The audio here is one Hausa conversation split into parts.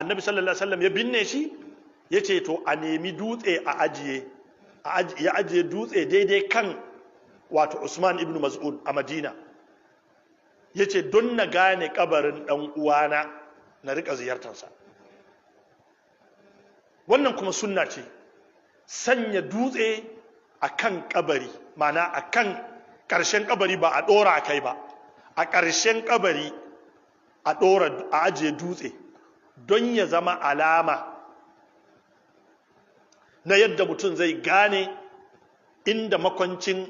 annabi sallallahu alaihi wasallam ya binne shi, yace to a nemi dutse a ajiye, ya ajiye dutse daidai kan wato Usman ibn Mas'ud a Madina, yace don na gane kabarin dan uwana na rika ziyartarsa. Wannan kuma sunna ce, sanya dutse akan kabari, mana akan ƙarshen kabari, ba a ɗora kai ba, a ƙarshen kabari a ɗora, a ajiye dutse don ya zama alama na yadda mutum zai gane inda makwancin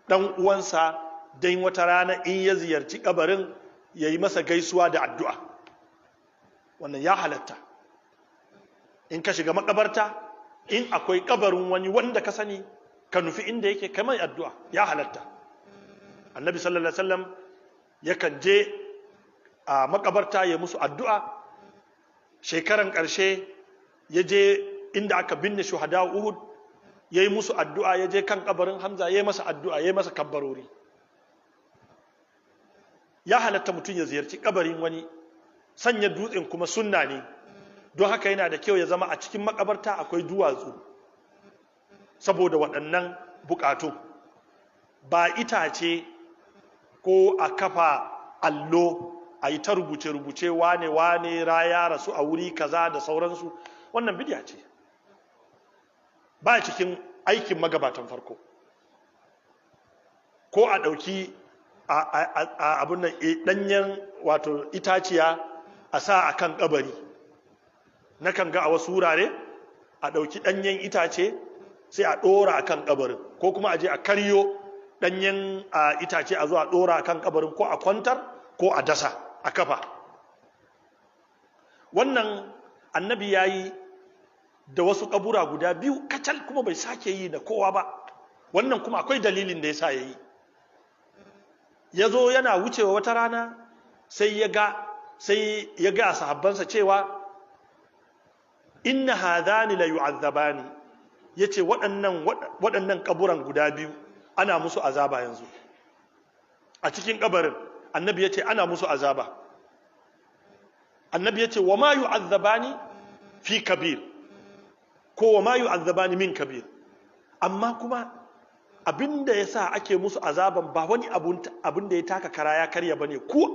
ɗan uwansa, don wata rana in ya ziyarci kabarin ya yi masa gaisuwa da addu'a. Wannan ya halatta. In ka shiga makabarta, in akwai kabarin wani wanda ka sani, ka nufi inda yake kai mai addu'a, ya halatta. Annabi sallallahu alaihi wasallam yakan je a makabarta ya musu addu'a. Shekaran ƙarshe ya je inda aka binne shuhada Uhud, ya yi musu addu'a, ya je kan kabarin Hamza ya yi masa addu'a, ya yi masa kabbarori. Ya halatta mutum ya ziyarci kabarin wani. Sanya dutsen kuma sunna ne, don haka yana da kyau ya zama a cikin makabarta akwai duwatsu saboda waɗannan bukatu, ba itace ko a kafa allo a yi ta rubuce-rubuce wane raya rasu a wuri kaza da sauransu. Wannan bidiya ce, ba cikin aikin magabatan farko. Ko a ɗauki abin nan ɗanyen wato itaciya a sa a kan ƙabari. Na kan ga a wasu wurare a ɗauki ɗanyen itace sai a ɗora a kan ƙabarin, ko kuma a je a karyo ɗanyen itace a zo a ɗora a kan ƙabarin, ko a kwantar ko a dasa a kafa. Wannan annabi ya yi da wasu ƙabura guda biyu kacal, kuma bai sake yi da kowa ba. Wannan kuma akwai dalilin da ya sa ya yi. Ya zo yana wucewa wata rana sai ya ga sahabbansa cewa inna hadhani la yu'azzabani, yace waɗannan kaburan guda biyu ana musu azaba yanzu. A cikin kabarin annabi yace ana musu azaba. Annabi yace wa ma yu'azzabani fi kabir, ko wa ma yu'azzabani min kabir. Amma kuma abinda yasa ake musu azaban ba wani abin da ya taka kara ya karya bane, ku